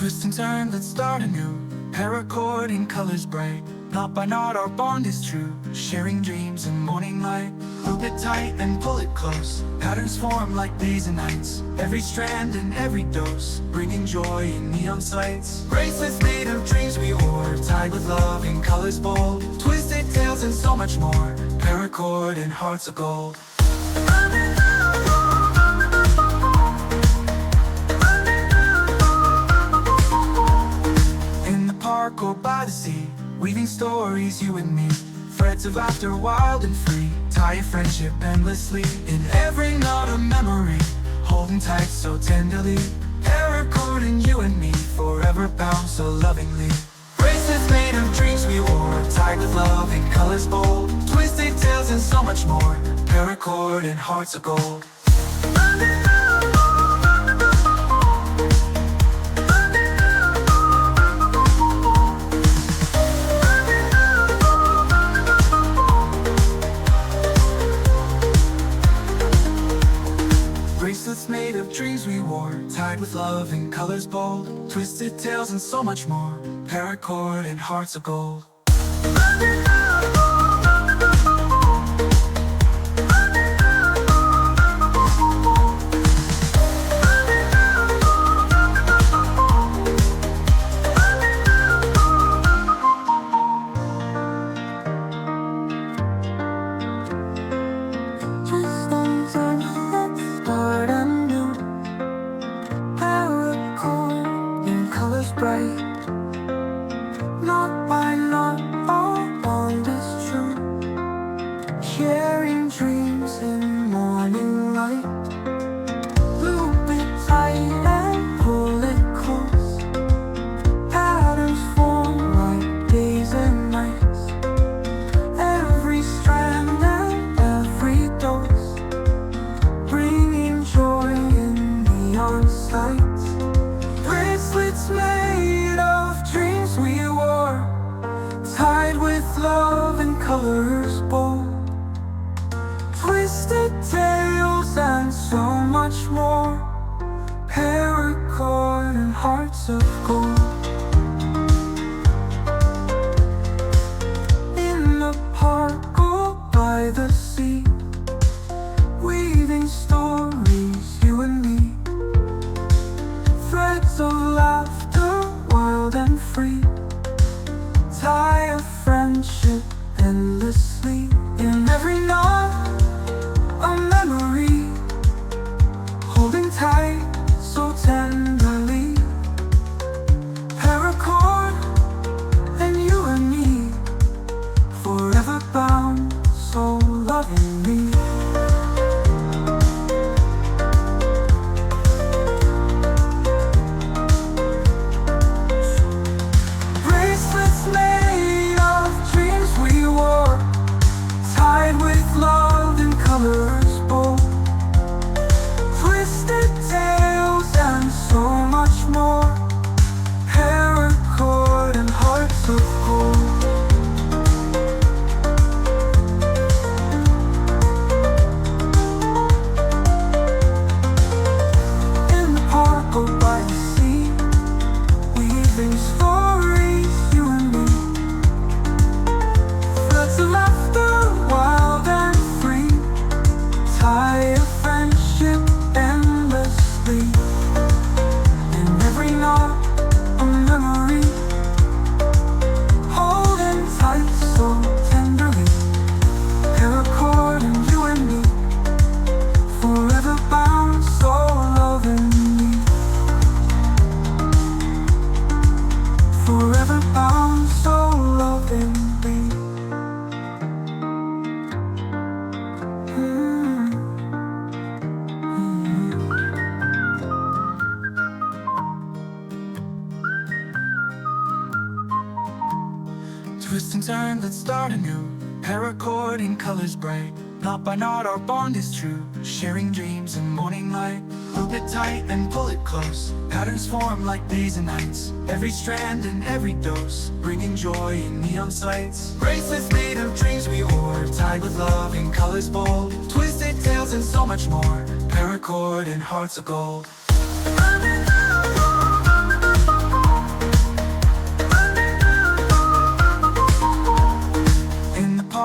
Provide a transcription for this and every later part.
Twist and turn, let's start anew. Paracord in colors bright. Knot by knot, our bond is true. Sharing dreams in morning light. Loop it tight and pull it close. Patterns form like days and nights. Every strand and every dose, bringing joy in neon sights. Bracelets made of dreams we wore, tied with love in colors bold. Twisted tales and so much more. Paracord and hearts of gold. Or by the sea, weaving stories, you and me. Threads of laughter, wild and free. Tie a friendship endlessly. In every knot a memory, holding tight so tenderly. Paracord and you and me, forever bound so lovingly. Bracelets made of dreams we wore, tied with love in colors bold. Twisted tales and so much more. Paracord and hearts of gold. Bracelets made of dreams we wore, tied with love in colors bold. Twisted tales and so much more. Paracord and hearts of gold. Bright, knot by knot, our bond is true. Sharing dreams in morning light. Loop it tight and pull it close. Patterns form like days and nights. Every strand and every dose, bringing joy in neon sights. Bracelets made of dreams we wore, tied with love and colors bold. Twisted tales and so much more. Paracord and hearts of gold. In the park or by the sea, weaving stories, you and me. Threads of laughter, wild and free. Tie a friendship endlessly. In every knot, a memory, holding tight so tenderly. Paracord and you and me, forever bound so lovingly. Made of dreams we wore, tied with love in colors bold. Twisted tales and so much more. Paracord and hearts of gold. In the park or by the sea, weaving stories, you and me. Threads of laughter, wild and free. Tie a friendship endlessly. In every knot, a memory, holding tight so tenderly. Paracord and you and me, forever bound so lovingly. Forever bound so lovingly. Twist and turn, let's start anew. Paracord in colors bright. Knot by knot, our bond is true. Sharing dreams in morning light. Loop it tight and pull it close. Patterns form like days and nights. Every strand and every dose, bringing joy in neon sights. Bracelets made of dreams we wore, tied with love in colors bold. Twisted tales and so much more. Paracord and hearts of gold.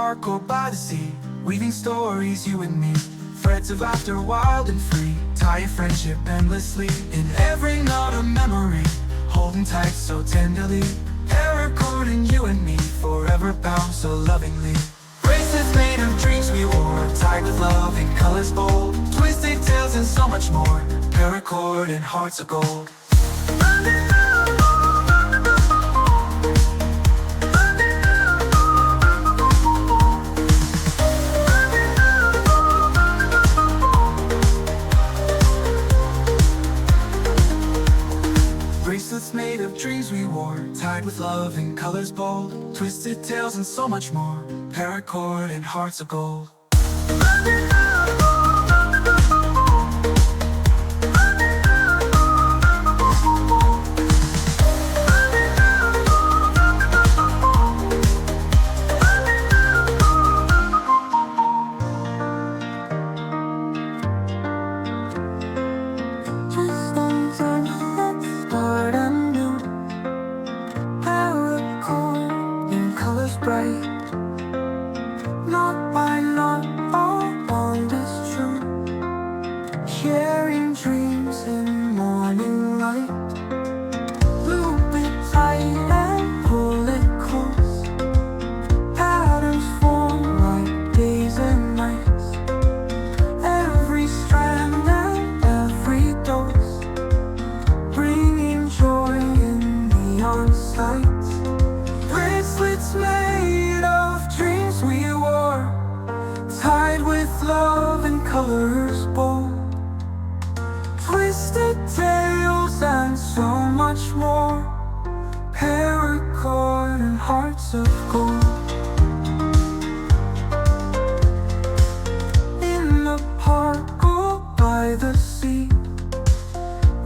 park or by the sea, weaving stories, you and me. Threads of laughter, wild and free, tie a friendship endlessly. In every knot a memory, holding tight so tenderly. Paracord and you and me, forever bound so lovingly. Bracelets made of dreams we wore, tied with love in colors bold. Twisted tales and so much more, paracord and hearts of gold. Bracelets made of dreams we wore, tied with love in colors bold. Twisted tales and so much more, paracord and hearts of gold. Not by not, our bond is true. Sharing dreams in morning light. Loop it tight and pull it close. Patterns form like days and nights. Every strand and every dose, bringing joy in neon sights. Bracelets made of dreams we wore, tied with love and colors bold. Twisted tales and so much more, paracord and hearts of gold. In the park or by the sea,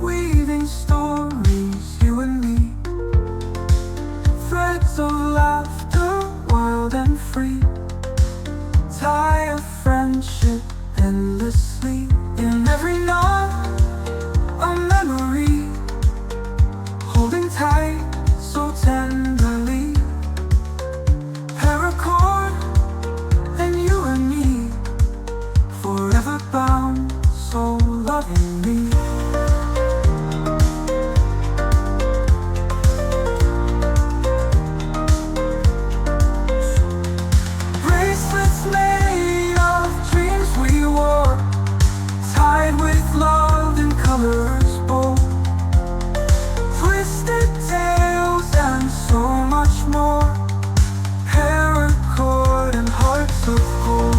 weaving stories, you and me. Threads of laughter, wild and free, tie a friendship endlessly. In every knot, a memory, holding tight so tenderly. Paracord and you and me, forever bound so lovingly. Bracelets made of dreams we wore, tied with love and colors bold. Twisted tales and so much more, paracord and hearts of gold.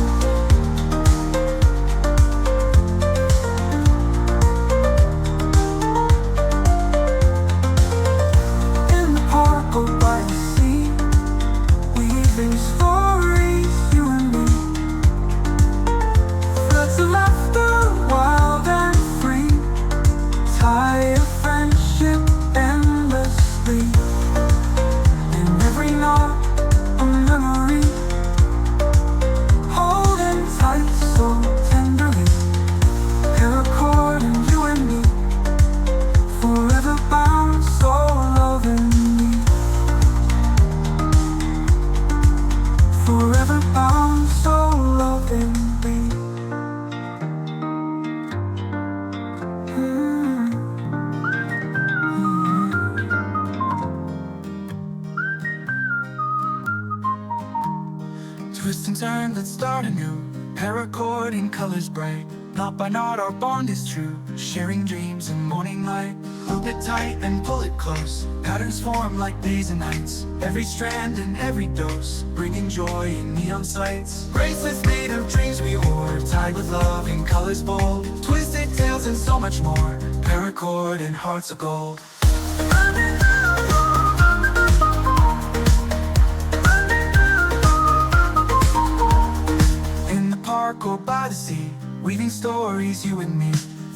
In the park or by the sea, weaving stories, you and me. Threads of laughter, wild and free, tie a friendship endlessly. In every knot, a memory, holding tight so tenderly. Paracord and you and me, forever bound so lovingly. Forever bound so lovingly. Twist and turn, let's start anew. Paracord in colors bright. Knot by knot, our bond is true. Sharing dreams in morning light. Loop it tight and pull it close. Patterns form like days and nights. Every strand and every dose, bringing joy in neon sights. Bracelets made of dreams we wore, tied with love in colors bold. Twisted tales and so much more, paracord and hearts of gold. In the park or by the sea, weaving stories, you and me.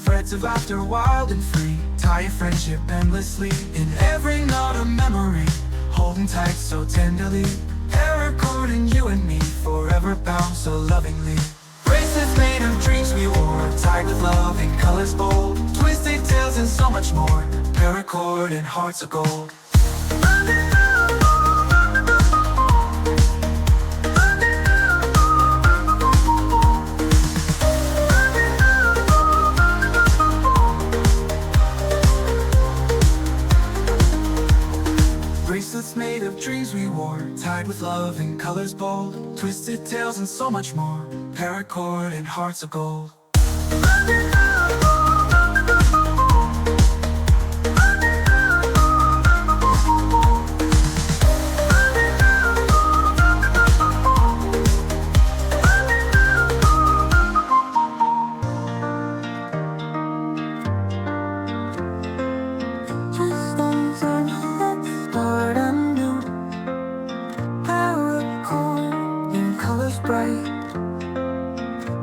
Threads of laughter, wild and free, tie a friendship endlessly. In every knot a memory, holding tight so tenderly. Paracord and you and me, forever bound so lovingly. Bracelets made of dreams we wore, tied with love in colors bold. Twisted tales and so much more, paracord and hearts of gold. with love in colors bold, twisted tales and so much more. Paracord and hearts of gold. Bright,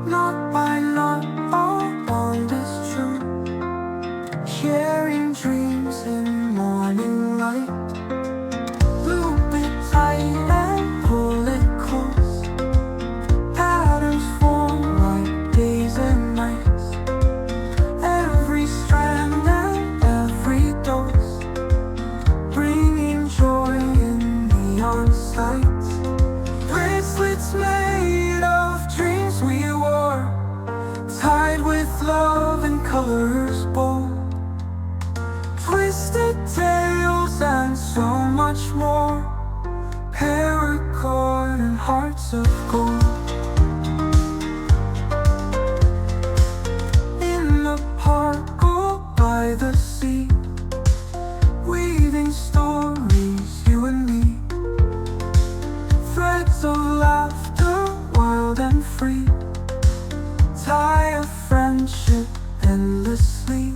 not by not, our bond is true. Sharing dreams in morning light. Loop it tight and pull it close. Patterns form like days and nights. Every strand and every dose, bringing joy in neon sights. Bracelets made of dreams we wore, tied with love and colors bold. Twisted tales and so much more. Paracord and hearts of gold. In the park or by the sea, weaving stories, you and me. Threads of laughter, wild and free, tie a friendship endlessly.